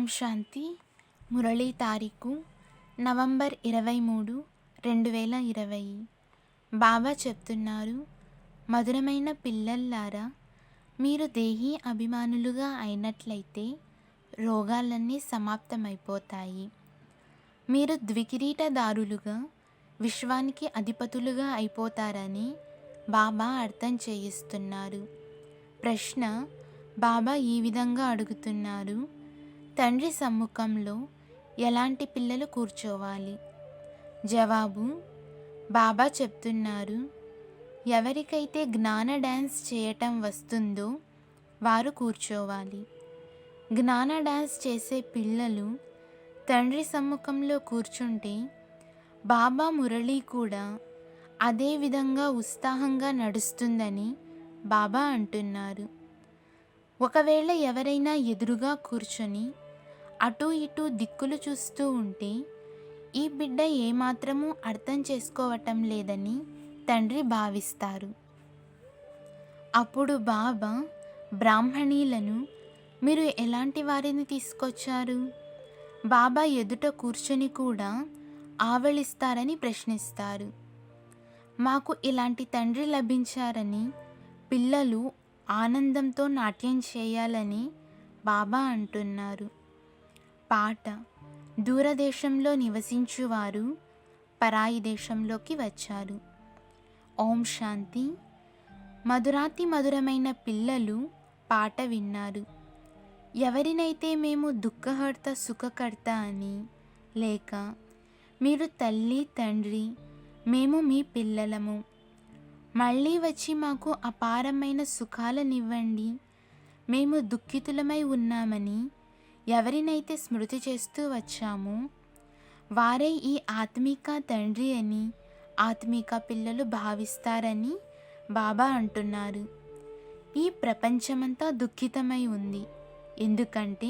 ఓం శాంతి. మురళీ తారీఖు నవంబర్ 23, 2020. బాబా చెప్తున్నారు, మధురమైన పిల్లల్లారా, మీరు దేహీ అభిమానులుగా అయినట్లయితే రోగాలన్నీ సమాప్తమైపోతాయి. మీరు ద్వికిరీటదారులుగా విశ్వానికి అధిపతులుగా అయిపోతారని బాబా అర్థం చేయిస్తున్నారు. ప్రశ్న: బాబా ఈ విధంగా అడుగుతున్నారు, తండ్రి సమ్ముఖంలో ఎలాంటి పిల్లలు కూర్చోవాలి? జవాబు: బాబా చెప్తున్నారు, ఎవరికైతే జ్ఞాన డ్యాన్స్ చేయటం వస్తుందో వారు కూర్చోవాలి. జ్ఞాన డ్యాన్స్ చేసే పిల్లలు తండ్రి సమ్ముఖంలో కూర్చుంటే బాబా మురళి కూడా అదే విధంగా ఉత్సాహంగా నడుస్తుందని బాబా అంటున్నారు. ఒకవేళ ఎవరైనా ఎదురుగా కూర్చొని అటూ ఇటూ దిక్కులు చూస్తూ ఉంటే ఈ బిడ్డ ఏమాత్రమూ అర్థం చేసుకోవటం లేదని తండ్రి భావిస్తారు. అప్పుడు బాబా బ్రాహ్మణీలను మీరు ఎలాంటి వారిని తీసుకొచ్చారు? బాబా ఎదుట కూర్చొని కూడా ఆవలిస్తారని ప్రశ్నిస్తారు. మాకు ఇలాంటి తండ్రి లభించారని పిల్లలు ఆనందంతో నాట్యం చేయాలని బాబా అంటున్నారు. పాట: దూరదేశంలో నివసించువారు పరాయి దేశంలోకి వచ్చారు. ఓం శాంతి. మధురాతి మధురమైన పిల్లలు పాట విన్నారు. ఎవరినైతే మేము దుఃఖహర్త సుఖకర్త అని, లేక మీరు తల్లి తండ్రి, మేము మీ పిల్లలము, మళ్ళీ వచ్చి మాకు అపారమైన సుఖాలనివ్వండి, మేము దుఃఖితులమై ఉన్నామని ఎవరినైతే స్మృతి చేస్తూ వచ్చామో వారే ఈ ఆత్మిక తండ్రి అని, ఆత్మిక పిల్లలు భావిస్తారని బాబా అంటున్నారు. ఈ ప్రపంచమంతా దుఃఖితమై ఉంది, ఎందుకంటే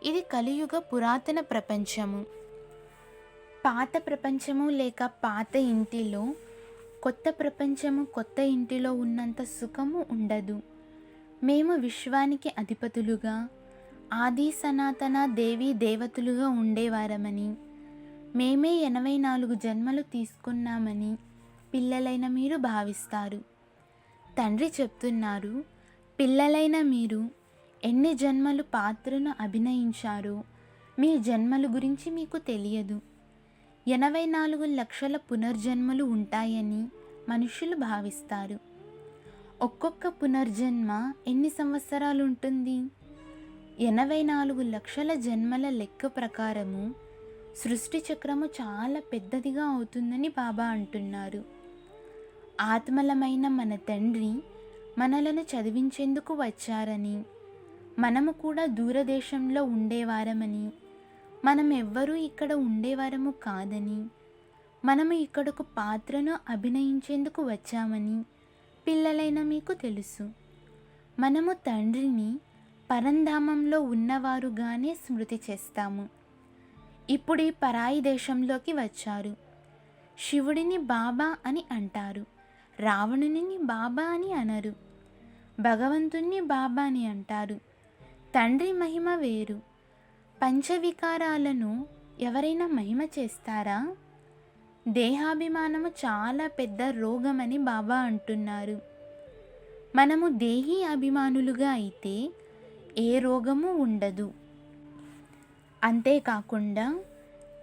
ఇది కలియుగ పురాతన ప్రపంచము. పాత ప్రపంచము లేక పాత ఇంటిలో కొత్త ప్రపంచము కొత్త ఇంటిలో ఉన్నంత సుఖము ఉండదు. మేము విశ్వానికి అధిపతులుగా ఆది సనాతన దేవీ దేవతలుగా ఉండేవారమని, మేమే 84 జన్మలు తీసుకున్నామని పిల్లలైన మీరు భావిస్తారు. తండ్రి చెప్తున్నారు, పిల్లలైన మీరు ఎన్ని జన్మలు పాత్రను అభినయించారో మీ జన్మల గురించి మీకు తెలియదు. 84 లక్షల పునర్జన్మలు ఉంటాయని మనుషులు భావిస్తారు. ఒక్కొక్క పునర్జన్మ ఎన్ని సంవత్సరాలు ఉంటుంది? 84 లక్షల జన్మల లెక్క ప్రకారము సృష్టి చక్రము చాలా పెద్దదిగా అవుతుందని బాబా అంటున్నారు. ఆత్మలమైన మన తండ్రి మనలను చదివించేందుకు వచ్చారని, మనము కూడా దూరదేశంలో ఉండేవారమని, మనం ఎవ్వరూ ఇక్కడ ఉండేవారము కాదని, మనము ఇక్కడకు పాత్రను అభినయించేందుకు వచ్చామని పిల్లలైన మీకు తెలుసు. మనము తండ్రిని పరంధామంలో ఉన్నవారుగానే స్మృతి చేస్తాము. ఇప్పుడు ఈ పరాయి దేశంలోకి వచ్చారు. శివుడిని బాబా అని అంటారు, రావణుని బాబా అని అనరు, భగవంతుణ్ణి బాబా అని అంటారు. తండ్రి మహిమ వేరు. పంచవికారాలను ఎవరైనా మహిమ చేస్తారా? దేహాభిమానము చాలా పెద్ద రోగమని బాబా అంటున్నారు. మనము దేహీ అభిమానులుగా అయితే ఏ రోగము ఉండదు. అంతేకాకుండా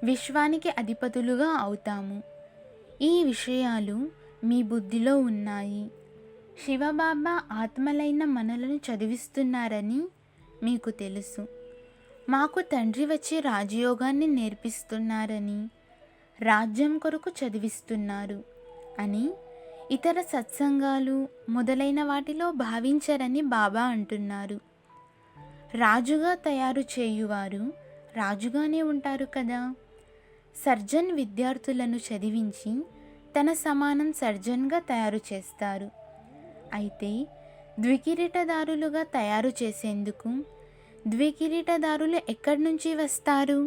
విశ్వానికి అధిపతులుగా అవుతాము. ఈ విషయాలు మీ బుద్ధిలో ఉన్నాయి. శివబాబా ఆత్మలైన మనలను చదివిస్తున్నారని మీకు తెలుసు. మాకు తండ్రి వచ్చి రాజయోగాన్ని నేర్పిస్తున్నారని, రాజ్యం కొరకు చదివిస్తున్నారు అని ఇతర సత్సంగాలు మొదలైన వాటిలో భావించరని బాబా అంటున్నారు. రాజుగా తయారు చేయువారు రాజుగానే ఉంటారు కదా. సర్జన్ విద్యార్థులను చదివించి తన సమానం సర్జన్గా తయారు చేస్తారు. అయితే ద్వికిరీటదారులుగా తయారు చేసేందుకు ద్వికిరీటదారులు ఎక్కడి నుంచి వస్తారు?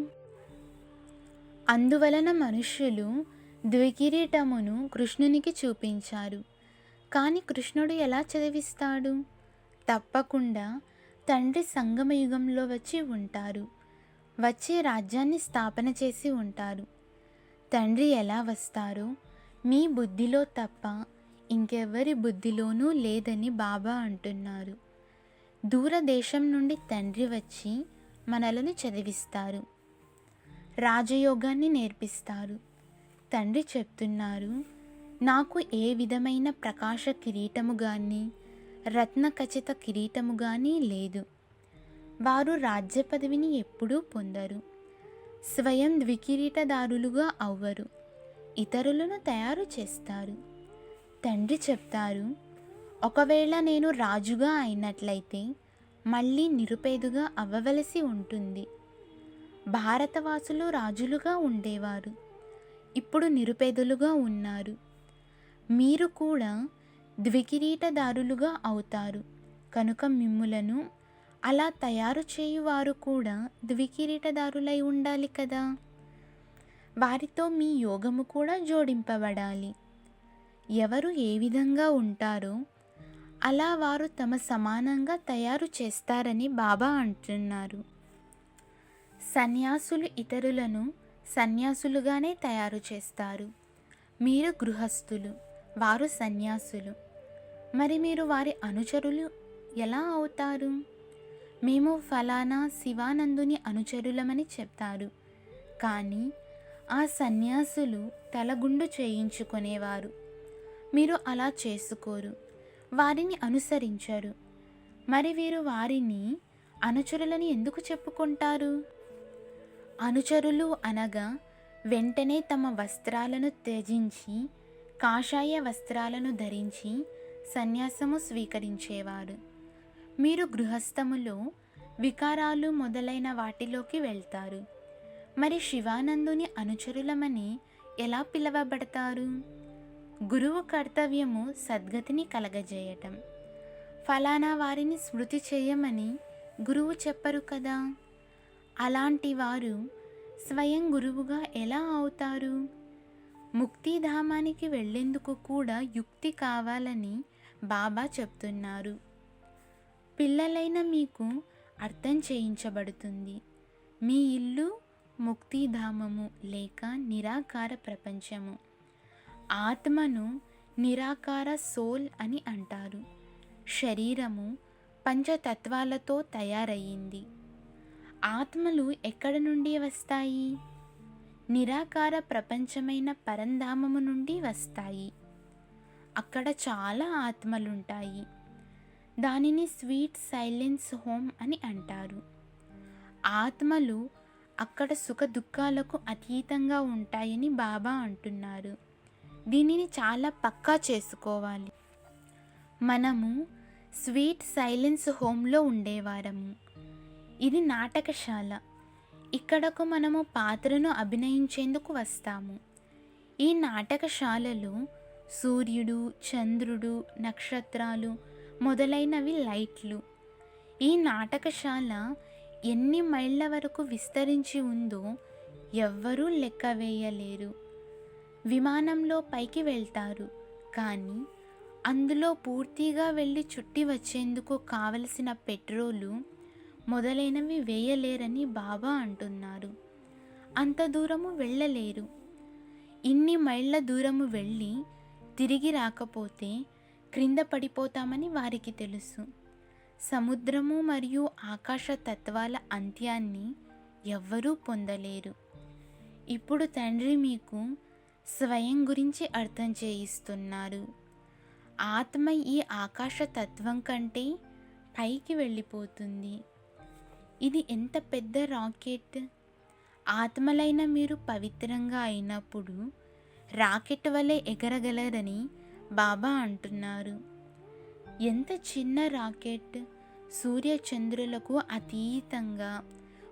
అందువలన మనుష్యులు ద్వికిరీటమును కృష్ణునికి చూపించారు. కానీ కృష్ణుడు ఎలా చదివిస్తాడు? తప్పకుండా తండ్రి సంగమయుగంలో వచ్చి ఉంటారు. వచ్చి రాజ్యాన్ని స్థాపన చేసి ఉంటారు. తండ్రి ఎలా వస్తారో మీ బుద్ధిలో తప్ప ఇంకెవ్వరి బుద్ధిలోనూ లేదని బాబా అంటున్నారు. దూరదేశం నుండి తండ్రి వచ్చి మనలను చదివిస్తారు, రాజయోగాన్ని నేర్పిస్తారు. తండ్రి చెప్తున్నారు, నాకు ఏ విధమైన ప్రకాశ కిరీటము కానీ రత్న ఖచిత కిరీటము కానీ లేదు. వారు రాజ్య పదవిని ఎప్పుడూ పొందరు. స్వయం ద్వికిరీటదారులుగా అవ్వరు. ఇతరులను తయారు చేస్తారు. తండ్రి చెప్తారు, ఒకవేళ నేను రాజుగా అయినట్లయితే మళ్ళీ నిరుపేదగా అవ్వవలసి ఉంటుంది. భారతవాసులు రాజులుగా ఉండేవారు, ఇప్పుడు నిరుపేదలుగా ఉన్నారు. మీరు కూడా ద్వికిరీటదారులుగా అవుతారు కనుక మిమ్ములను అలా తయారు చేయువారు కూడా ద్వికిరీటదారులై ఉండాలి కదా. వారితో మీ యోగము కూడా జోడింపబడాలి. ఎవరు ఏ విధంగా ఉంటారో అలా వారు తమ సమానంగా తయారు చేస్తారని బాబా అంటున్నారు. సన్యాసులు ఇతరులను సన్యాసులుగానే తయారు చేస్తారు. మీరు గృహస్థులు, వారు సన్యాసులు. మరి మీరు వారి అనుచరులు ఎలా అవుతారు? మేము ఫలానా శివానందుని అనుచరులమని చెప్తారు. కానీ ఆ సన్యాసులు తలగుండు చేయించుకునేవారు. మీరు అలా చేసుకోరు, వారిని అనుసరించరు. మరి వీరు వారిని అనుచరులని ఎందుకు చెప్పుకుంటారు? అనుచరులు అనగా వెంటనే తమ వస్త్రాలను త్యజించి కాషాయ వస్త్రాలను ధరించి సన్యాసము స్వీకరించేవారు. మీరు గృహస్థములో వికారాలు మొదలైన వాటిలోకి వెళ్తారు. మరి శివానందుని అనుచరులమని ఎలా పిలవబడతారు? గురువు కర్తవ్యము సద్గతిని కలగజేయటం. ఫలానా వారిని స్మృతి చేయమని గురువు చెప్పరు కదా. అలాంటి వారు స్వయం గురువుగా ఎలా అవుతారు? ముక్తిధామానికి వెళ్ళేందుకు కూడా యుక్తి కావాలని బాబా చెప్తున్నారు. పిల్లలైన మీకు అర్థం చేయించబడుతుంది. మీ ఇల్లు ముక్తిధామము లేక నిరాకార ప్రపంచము. ఆత్మను నిరాకార సోల్ అని అంటారు. శరీరము పంచతత్వాలతో తయారయ్యింది. ఆత్మలు ఎక్కడి నుండి వస్తాయి? నిరాకార ప్రపంచమైన పరంధామము నుండి వస్తాయి. అక్కడ చాలా ఆత్మలుంటాయి. దానిని స్వీట్ సైలెన్స్ హోమ్ అని అంటారు. ఆత్మలు అక్కడ సుఖ దుఃఖాలకు అతీతంగా ఉంటాయని బాబా అంటున్నారు. దీనిని చాలా పక్కా చేసుకోవాలి. మనము స్వీట్ సైలెన్స్ హోమ్లో ఉండేవారము. ఇది నాటకశాల. ఇక్కడకు మనము పాత్రను అభినయించేందుకు వస్తాము. ఈ నాటకశాలలో సూర్యుడు, చంద్రుడు, నక్షత్రాలు మొదలైనవి లైట్లు. ఈ నాటకశాల ఎన్ని మైళ్ళ వరకు విస్తరించి ఉందో ఎవ్వరూ లెక్క వేయలేరు. విమానంలో పైకి వెళ్తారు, కానీ అందులో పూర్తిగా వెళ్ళి చుట్టి వచ్చేందుకు కావలసిన పెట్రోలు మొదలైనవి వేయలేరని బాబా అంటున్నారు. అంత దూరము వెళ్ళలేరు. ఇన్ని మైళ్ళ దూరము వెళ్ళి తిరిగి రాకపోతే క్రింద పడిపోతామని వారికి తెలుసు. సముద్రము మరియు ఆకాశ తత్వాల అంత్యాన్ని ఎవ్వరూ పొందలేరు. ఇప్పుడు తండ్రి మీకు స్వయం గురించి అర్థం చేయిస్తున్నారు. ఆత్మ ఈ ఆకాశ తత్వం కంటే పైకి వెళ్ళిపోతుంది. ఇది ఎంత పెద్ద రాకెట్! ఆత్మలైన మీరు పవిత్రంగా అయినప్పుడు రాకెట్ వలె ఎగరగలరని బాబా అంటున్నారు. ఎంత చిన్న రాకెట్ సూర్య చంద్రులకు అతీతంగా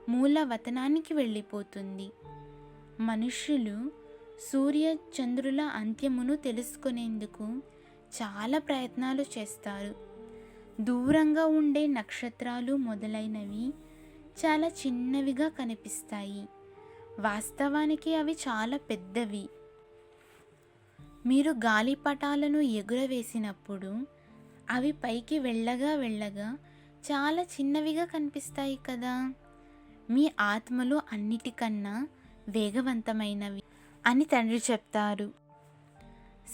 మూలవతనానికి వెళ్ళిపోతుంది. మనుష్యులు సూర్య చంద్రుల అంత్యమును తెలుసుకునేందుకు చాలా ప్రయత్నాలు చేస్తారు. దూరంగా ఉండే నక్షత్రాలు మొదలైనవి చాలా చిన్నవిగా కనిపిస్తాయి. వాస్తవానికి అవి చాలా పెద్దవి. మీరు గాలిపటాలను ఎగురవేసినప్పుడు అవి పైకి వెళ్ళగా వెళ్ళగా చాలా చిన్నవిగా కనిపిస్తాయి కదా. మీ ఆత్మలు అన్నిటికన్నా వేగవంతమైనవి అని తండ్రి చెప్తారు.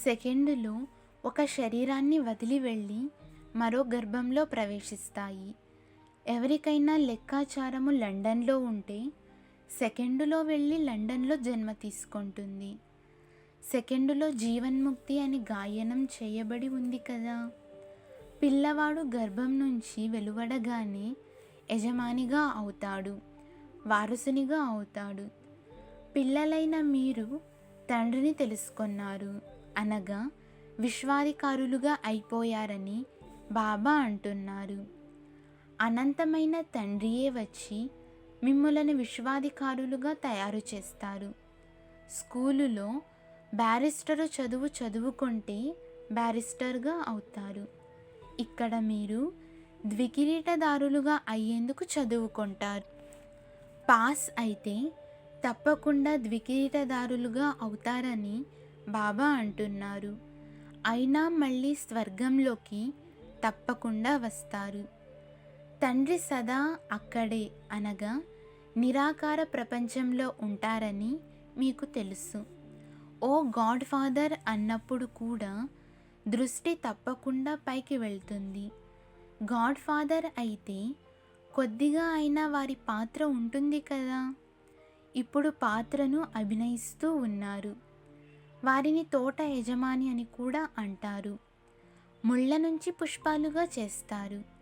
సెకండులో ఒక శరీరాన్ని వదిలి వెళ్ళి మరో గర్భంలో ప్రవేశిస్తాయి. ఎవరికైనా లెక్కాచారము లండన్లో ఉంటే సెకండులో వెళ్ళి లండన్లో జన్మ తీసుకుంటుంది. సెకండులో జీవన్ముక్తి అని గాయనం చేయబడి ఉంది కదా. పిల్లవాడు గర్భం నుంచి వెలువడగానే యజమానిగా అవుతాడు, వారసునిగా అవుతాడు. పిల్లలైన మీరు తండ్రిని తెలుసుకున్నారు, అనగా విశ్వాధికారులుగా అయిపోయారని బాబా అంటున్నారు. అనంతమైన తండ్రియే వచ్చి మిమ్ములను విశ్వాధికారులుగా తయారు చేస్తారు. స్కూలులో బ్యారిస్టరు చదువుకుంటే బ్యారిస్టర్గా అవుతారు. ఇక్కడ మీరు ద్వికిరీటదారులుగా అయ్యేందుకు చదువుకుంటారు. పాస్ అయితే తప్పకుండా ద్వికిరీటదారులుగా అవుతారని బాబా అంటున్నారు. అయినా మళ్ళీ స్వర్గంలోకి తప్పకుండా వస్తారు. తండ్రి సదా అక్కడే, అనగా నిరాకార ప్రపంచంలో ఉంటారని మీకు తెలుసు. ఓ గాడ్ ఫాదర్ అన్నప్పుడు కూడా దృష్టి తప్పకుండా పైకి వెళ్తుంది. గాడ్ ఫాదర్ అయితే కొద్దిగా అయినా వారి పాత్ర ఉంటుంది కదా. ఇప్పుడు పాత్రను అభినయిస్తూ ఉన్నారు. వారిని తోట యజమాని అని కూడా అంటారు. ముళ్ళ నుంచి పుష్పాలుగా చేస్తారు.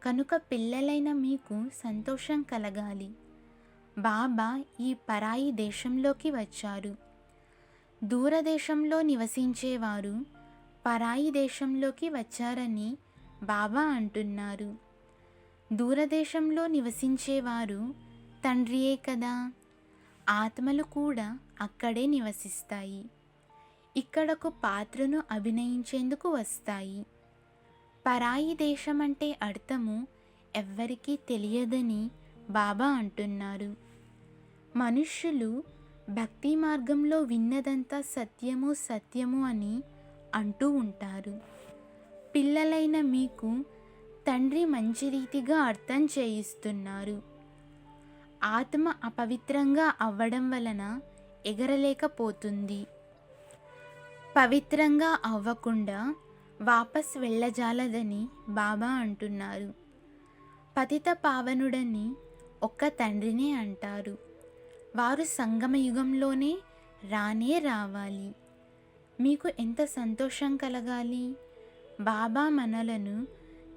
కనుక పిల్లలైన మీకు సంతోషం కలగాలి. బాబా ఈ పరాయి దేశంలోకి వచ్చారు. దూరదేశంలో నివసించేవారు పరాయి దేశంలోకి వచ్చారని బాబా అంటున్నారు. దూరదేశంలో నివసించేవారు తండ్రియే కదా. ఆత్మలు కూడా అక్కడే నివసిస్తాయి. ఇక్కడకు పాత్రను అభినయించేందుకు వస్తాయి. పరాయి దేశం అంటే అర్థము ఎవ్వరికీ తెలియదని బాబా అంటున్నారు. మనుష్యులు భక్తి మార్గంలో విన్నదంతా సత్యము సత్యము అని అంటూ ఉంటారు. పిల్లలైన మీకు తండ్రి మంచి రీతిగా అర్థం చేయిస్తున్నారు. ఆత్మ అపవిత్రంగా అవ్వడం వలన ఎగరలేకపోతుంది. పవిత్రంగా అవ్వకుండా వాపస్ వెళ్ళజాలదని బాబా అంటున్నారు. పతిత పావనుడని ఒక్క తండ్రినే అంటారు. వారు సంగమ యుగంలోనే రావాలి. మీకు ఎంత సంతోషం కలగాలి. బాబా మనలను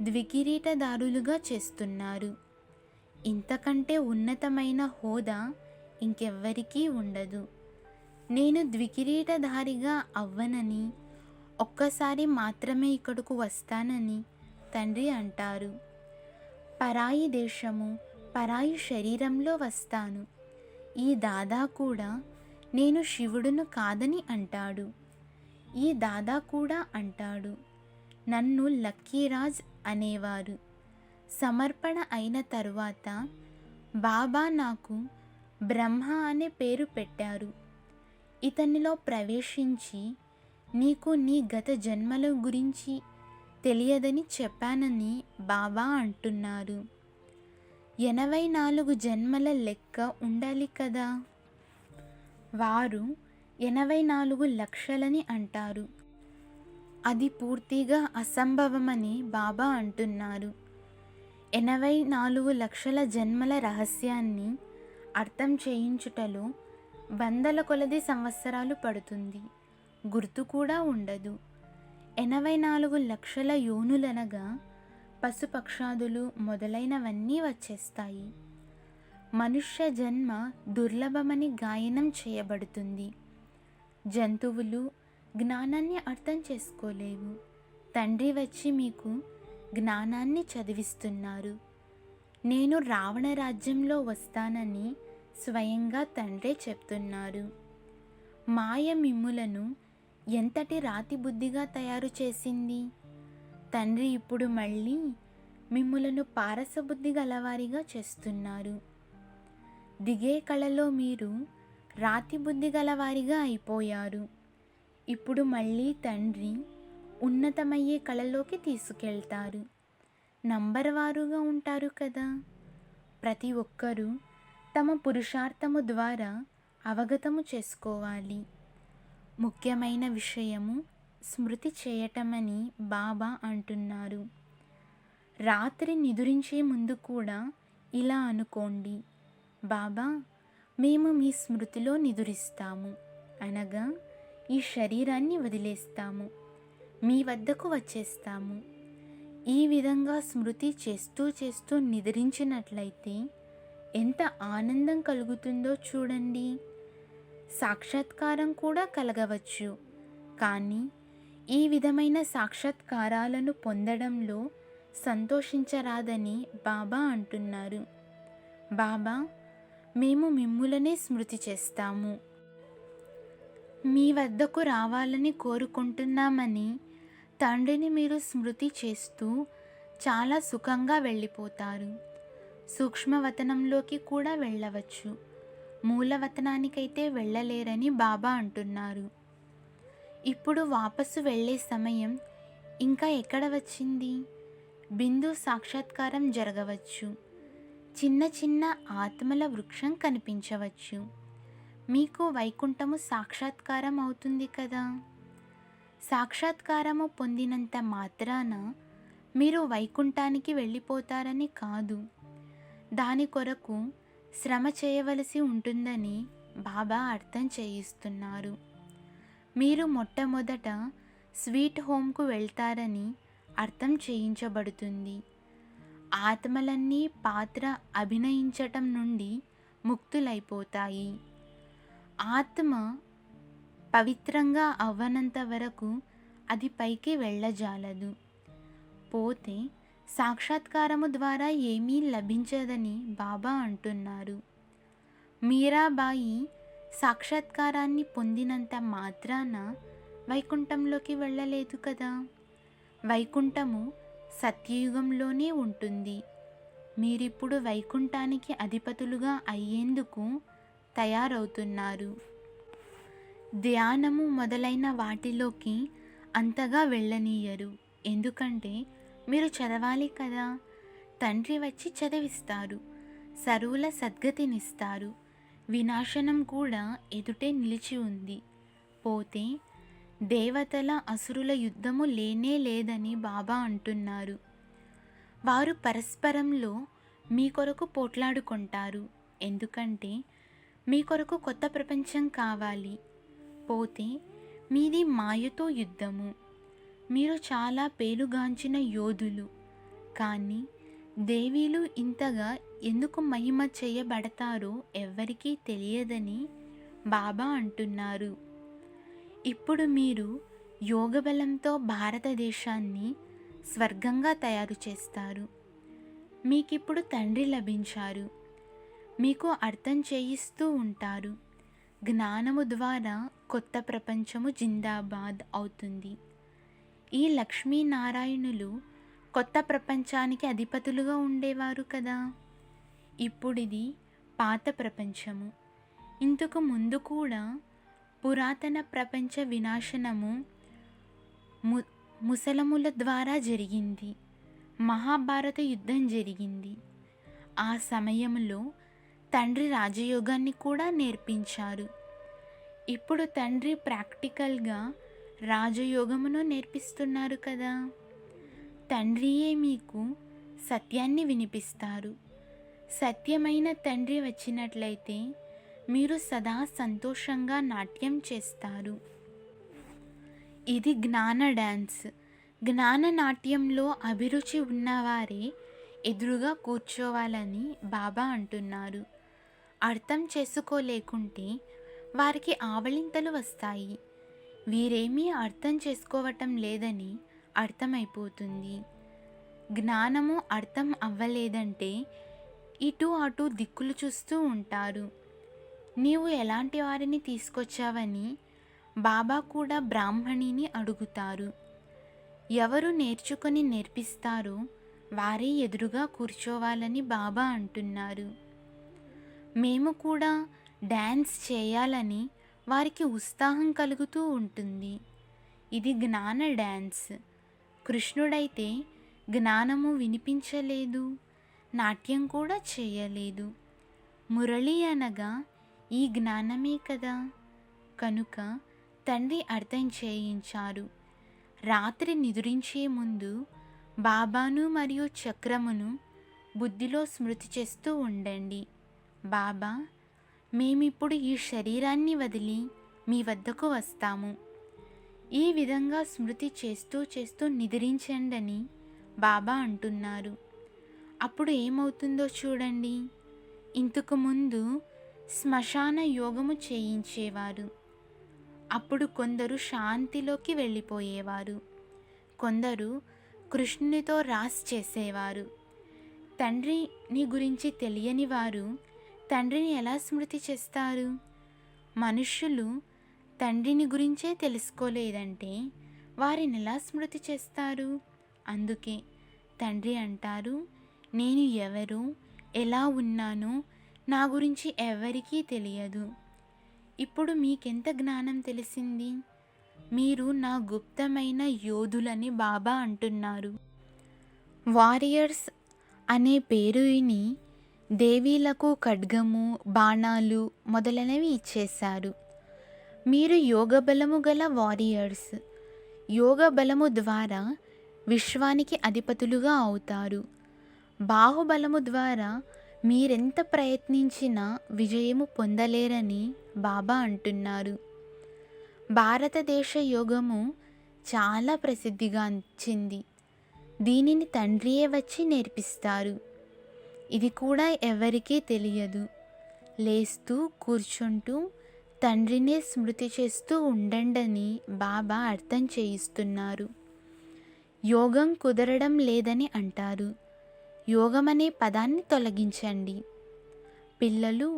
ద్వికిరీటదారులుగా చేస్తున్నారు. ఇంతకంటే ఉన్నతమైన హోదా ఇంకెవ్వరికీ ఉండదు. నేను ద్వికిరీటధారిగా అవ్వనని, ఒక్కసారి మాత్రమే ఇక్కడకు వస్తానని తండ్రి అంటారు. పరాయి దేశము, పరాయి శరీరంలో వస్తాను. ఈ దాదా కూడా నేను శివుడును కాదని అంటాడు. ఈ దాదా కూడా అంటాడు, నన్ను లక్కీరాజ్ అనేవారు. సమర్పణ అయిన తరువాత బాబా నాకు బ్రహ్మ అనే పేరు పెట్టారు. ఇతనిలో ప్రవేశించి నీకు నీ గత జన్మల గురించి తెలియదని చెప్పానని బాబా అంటున్నారు. 84 జన్మల లెక్క ఉండాలి కదా. వారు 84 లక్షలని అంటారు. అది పూర్తిగా అసంభవమని బాబా అంటున్నారు. 84 లక్షల జన్మల రహస్యాన్ని అర్థం చేయించుటలో వందల కొలది సంవత్సరాలు పడుతుంది. గుర్తు కూడా ఉండదు. 84 లక్షల యోనులనగా పశుపక్షాదులు మొదలైనవన్నీ వచ్చేస్తాయి. మనుష్య జన్మ దుర్లభమని గాయనం చేయబడుతుంది. జంతువులు జ్ఞానాన్ని అర్థం చేసుకోలేవు. తండ్రి వచ్చి మీకు జ్ఞానాన్ని చదివిస్తున్నారు. నేను రావణ రాజ్యంలో వస్తానని స్వయంగా తండ్రే చెప్తున్నారు. మాయ మిమ్ములను ఎంతటి రాతి బుద్ధిగా తయారు చేసింది. తండ్రి ఇప్పుడు మళ్ళీ మిమ్ములను పారసబుద్ధి గలవారిగా చేస్తున్నారు. దిగే కళలో మీరు రాతి బుద్ధి గలవారిగా అయిపోయారు. ఇప్పుడు మళ్ళీ తండ్రి ఉన్నతమయ్యే కళలోకి తీసుకెళ్తారు. నంబర్ వారుగా ఉంటారు కదా. ప్రతి ఒక్కరూ తమ పురుషార్థము ద్వారా అవగతము చేసుకోవాలి. ముఖ్యమైన విషయము స్మృతి చేయటమని బాబా అంటున్నారు. రాత్రి నిదురించే ముందు కూడా ఇలా అనుకోండి, బాబా మేము మీ స్మృతిలో నిదురిస్తాము, అనగా ఈ శరీరాన్ని వదిలేస్తాము, మీ వద్దకు వచ్చేస్తాము. ఈ విధంగా స్మృతి చేస్తూ చేస్తూ నిద్రించినట్లయితే ఎంత ఆనందం కలుగుతుందో చూడండి. సాక్షాత్కారం కూడా కలగవచ్చు, కానీ ఈ విధమైన సాక్షాత్కారాలను పొందడంలో సంతోషించరాదని బాబా అంటున్నారు. బాబా మేము మిమ్ములనే స్మృతి చేస్తాము, మీ వద్దకు రావాలని కోరుకుంటున్నామని తండ్రిని మీరు స్మృతి చేస్తూ చాలా సుఖంగా వెళ్ళిపోతారు. సూక్ష్మవతనంలోకి కూడా వెళ్ళవచ్చు, మూలవతనానికైతే వెళ్ళలేరని బాబా అంటున్నారు. ఇప్పుడు వాపసు వెళ్ళే సమయం ఇంకా ఎక్కడ వచ్చింది? బిందు సాక్షాత్కారం జరగవచ్చు, చిన్న చిన్న ఆత్మల వృక్షం కనిపించవచ్చు, మీకు వైకుంఠము సాక్షాత్కారం అవుతుంది కదా. సాక్షాత్కారము పొందినంత మాత్రాన మీరు వైకుంఠానికి వెళ్ళిపోతారని కాదు, దాని కొరకు శ్రమ చేయవలసి ఉంటుందని బాబా అర్థం చేయిస్తున్నారు. మీరు మొట్టమొదట స్వీట్ హోమ్కు వెళ్తారని అర్థం చేయించబడుతుంది. ఆత్మలన్నీ పాత్ర అభినయించటం నుండి ముక్తులైపోతాయి. ఆత్మ పవిత్రంగా అవ్వనంత వరకు అది పైకి వెళ్ళజాలదు. పోతే సాక్షాత్కారము ద్వారా ఏమీ లభించదని బాబా అంటున్నారు. మీరాబాయి సాక్షాత్కారాన్ని పొందినంత మాత్రాన వైకుంఠంలోకి వెళ్ళలేదు కదా. వైకుంఠము సత్యయుగంలోనే ఉంటుంది. మీరిప్పుడు వైకుంఠానికి అధిపతులుగా అయ్యేందుకు తయారవుతున్నారు. ధ్యానము మొదలైన వాటిలోకి అంతగా వెళ్ళనీయరు, ఎందుకంటే మీరు చదవాలి కదా. తండ్రి వచ్చి చదివిస్తారు, సర్వుల సద్గతినిస్తారు. వినాశనం కూడా ఎదుటే నిలిచి ఉంది. పోతే దేవతల అసురుల యుద్ధము లేనే లేదని బాబా అంటున్నారు. వారు పరస్పరంలో మీ కొరకు పోట్లాడుకుంటారు, ఎందుకంటే మీ కొరకు కొత్త ప్రపంచం కావాలి. పోతే మీది మాయతో యుద్ధము. మీరు చాలా పేరుగాంచిన యోధులు, కానీ దేవీలు ఇంతగా ఎందుకు మహిమ చేయబడతారో ఎవ్వరికీ తెలియదని బాబా అంటున్నారు. ఇప్పుడు మీరు యోగబలంతో భారతదేశాన్ని స్వర్గంగా తయారు చేస్తారు. మీకిప్పుడు తండ్రి లభించారు, మీకు అర్థం చేయిస్తూ ఉంటారు. జ్ఞానము ద్వారా కొత్త ప్రపంచము జిందాబాద్ అవుతుంది. ఈ లక్ష్మీనారాయణులు కొత్త ప్రపంచానికి అధిపతులుగా ఉండేవారు కదా. ఇప్పుడిది పాత ప్రపంచము. ఇంతకు ముందు కూడా పురాతన ప్రపంచ వినాశనము ముసలముల ద్వారా జరిగింది. మహాభారత యుద్ధం జరిగింది. ఆ సమయంలో తండ్రి రాజయోగాన్ని కూడా నేర్పించారు. ఇప్పుడు తండ్రి ప్రాక్టికల్గా రాజయోగమును నేర్పిస్తున్నారు కదా. తండ్రియే మీకు సత్యాన్ని వినిపిస్తారు. సత్యమైన తండ్రి వచ్చినట్లయితే మీరు సదా సంతోషంగా నాట్యం చేస్తారు. ఇది జ్ఞాన డ్యాన్స్. జ్ఞాన నాట్యంలో అభిరుచి ఉన్నవారే ఎదురుగా కూర్చోవాలని బాబా అంటున్నారు. అర్థం చేసుకోలేకుంటే వారికి ఆవలింతలు వస్తాయి. వీరేమీ అర్థం చేసుకోవటం లేదని అర్థమైపోతుంది. జ్ఞానము అర్థం అవ్వలేదంటే ఇటు అటు దిక్కులు చూస్తూ ఉంటారు. నీవు ఎలాంటి వారిని తీసుకొచ్చావని బాబా కూడా బ్రాహ్మణిని అడుగుతారు. ఎవరు నేర్చుకొని నేర్పిస్తారో వారే ఎదురుగా కూర్చోవాలని బాబా అంటున్నారు. మేము కూడా డ్యాన్స్ చేయాలని వారికి ఉత్సాహం కలుగుతూ ఉంటుంది. ఇది జ్ఞాన డ్యాన్స్. కృష్ణుడైతే జ్ఞానము వినిపించలేదు, నాట్యం కూడా చేయలేదు. మురళి అనగా ఈ జ్ఞానమే కదా. కనుక తండ్రి అర్థం చేయించారు. రాత్రి నిద్రించే ముందు బాబాను మరియు చక్రమును బుద్ధిలో స్మృతి చేస్తూ ఉండండి. బాబా, మేమిప్పుడు ఈ శరీరాన్ని వదిలి మీ వద్దకు వస్తాము. ఈ విధంగా స్మృతి చేస్తూ చేస్తూ నిద్రించండని బాబా అంటున్నారు. అప్పుడు ఏమవుతుందో చూడండి. ఇంతకు ముందు శ్మశాన యోగము చేయించేవారు. అప్పుడు కొందరు శాంతిలోకి వెళ్ళిపోయేవారు. కొందరు కృష్ణునితో రాస్ చేసేవారు. తండ్రిని గురించి తెలియని వారు తండ్రిని ఎలా స్మృతి చేస్తారు? మనుష్యులు తండ్రిని గురించే తెలుసుకోలేదంటే వారిని ఎలా స్మృతి చేస్తారు? అందుకే తండ్రి అంటారు, నేను ఎవరు, ఎలా ఉన్నానో నా గురించి ఎవరికీ తెలియదు. ఇప్పుడు మీకెంత జ్ఞానం తెలిసింది? మీరు నా గుప్తమైన యోధులని బాబా అంటున్నారు. వారియర్స్ అనే పేరు విని దేవీలకు ఖడ్గము, బాణాలు మొదలైనవి ఇచ్చేశారు. మీరు యోగ బలము గల వారియర్స్. యోగ బలము ద్వారా విశ్వానికి అధిపతులుగా అవుతారు. బాహుబలము ద్వారా మీరెంత ప్రయత్నించినా విజయము పొందలేరని బాబా అంటున్నారు. భారతదేశ యోగము చాలా ప్రసిద్ధిగాంచింది. దీనిని తండ్రియే వచ్చి నేర్పిస్తారు. ఇది కూడా ఎవరికీ తెలియదు. లేస్తూ కూర్చుంటూ తండ్రినే స్మృతి చేస్తూ ఉండండని బాబా అర్థం చేయిస్తున్నారు. యోగం కుదరడం లేదని అంటారు. యోగం అనే పదాన్ని తొలగించండి. పిల్లలు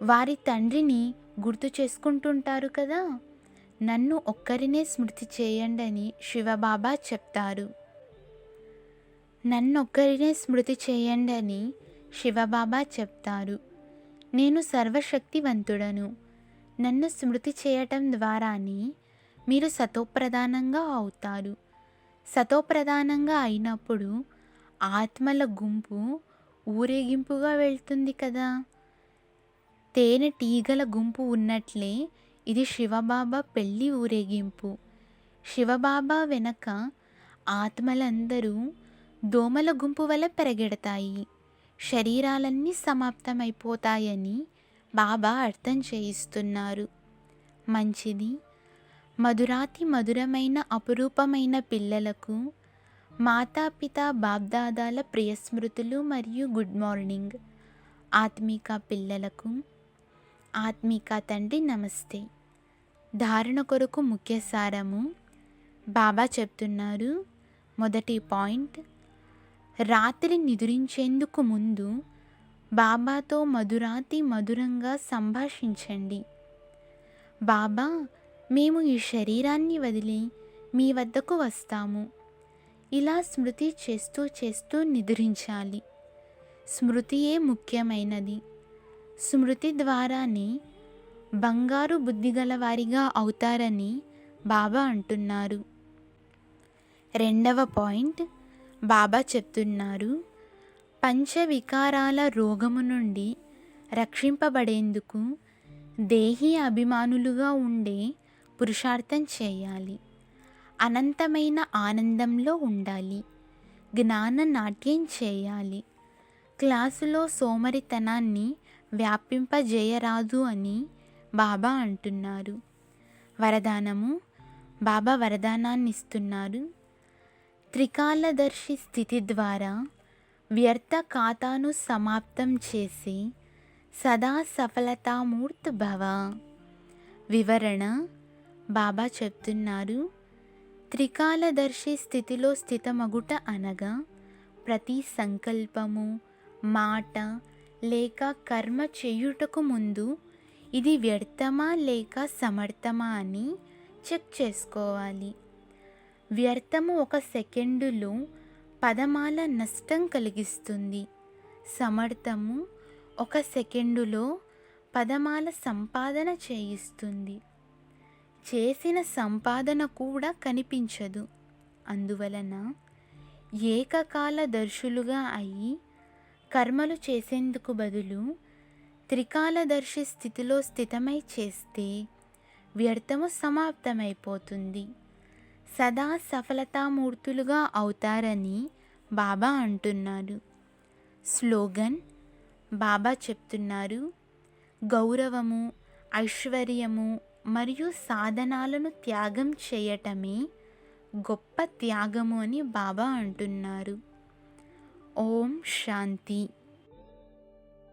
వారి తండ్రిని గుర్తు చేసుకుంటుంటారు కదా. నన్ను ఒక్కరినే స్మృతి చేయండని శివబాబా చెప్తారు. నన్నొక్కరినే స్మృతి చేయండి అని శివబాబా చెప్తారు. నేను సర్వశక్తివంతుడను. నన్ను స్మృతి చేయటం ద్వారానే మీరు సతోప్రధానంగా అవుతారు. సతోప్రధానంగా అయినప్పుడు ఆత్మల గుంపు ఊరేగింపుగా వెళ్తుంది కదా. తేనె టీగల గుంపు ఉన్నట్లే ఇది శివబాబా పెళ్ళి ఊరేగింపు. శివబాబా వెనక ఆత్మలందరూ దోమల గుంపు వల్ల పెరగెడతాయి. శరీరాలన్నీ సమాప్తమైపోతాయని బాబా అర్థం చేయిస్తున్నారు. మంచిది. మధురాతి మధురమైన అపురూపమైన పిల్లలకు మాతాపిత బాబ్దాదాల ప్రియస్మృతులు మరియు గుడ్ మార్నింగ్. ఆత్మిక పిల్లలకు ఆత్మిక తండ్రి నమస్తే. ధారణ కొరకు ముఖ్య సారము బాబా చెప్తున్నారు. మొదటి పాయింట్, రాత్రి నిద్రించేందుకు ముందు బాబాతో మధురాతి మధురంగా సంభాషించండి. బాబా, మేము ఈ శరీరాన్ని వదిలి మీ వద్దకు వస్తాము. ఇలా స్మృతి చేస్తూ చేస్తూ నిద్రించాలి. స్మృతియే ముఖ్యమైనది. స్మృతి ద్వారానే బంగారు బుద్ధిగల వారిగా అవుతారని బాబా అంటున్నారు. రెండవ పాయింట్, బాబా చెప్తున్నారు, పంచవికారాల రోగము నుండి రక్షింపబడేందుకు దేహీ అభిమానులుగా ఉండే పురుషార్థం చేయాలి. అనంతమైన ఆనందంలో ఉండాలి. జ్ఞాన నాట్యం చేయాలి. క్లాసులో సోమరితనాన్ని వ్యాపింపజేయరాదు అని బాబా అంటున్నారు. వరదానము, బాబా వరదానాన్ని ఇస్తున్నారు. త్రికాలదర్శి స్థితి ద్వారా వ్యర్థ ఖాతాను సమాప్తం చేసి సదా సఫలతామూర్తి భవ. వివరణ, బాబా చెప్తున్నారు, త్రికాలదర్శి స్థితిలో స్థితమగుట అనగా ప్రతి సంకల్పము, మాట లేక కర్మ చేయుటకు ముందు ఇది వ్యర్థమా లేక సమర్థమా అని చెక్ చేసుకోవాలి. వ్యర్థము 1 సెకండులో పదమాల నష్టం కలిగిస్తుంది. సమర్థము 1 సెకండులో పదమాల సంపాదన చేయిస్తుంది. చేసిన సంపాదన కూడా కనిపించదు. అందువలన ఏకకాల దర్శులుగా అయి కర్మలు చేసేందుకు బదులు త్రికాలదర్శి స్థితిలో స్థితమై చేస్తే వ్యర్థము సమాప్తమైపోతుంది. సదా సఫలతామూర్తులుగా అవుతారని బాబా అంటున్నారు. స్లోగన్ బాబా చెప్తున్నారు, గౌరవము, ఐశ్వర్యము మరియు సాధనాలను త్యాగం చేయటమే గొప్ప త్యాగము అని బాబా అంటున్నారు. ఓం శాంతి.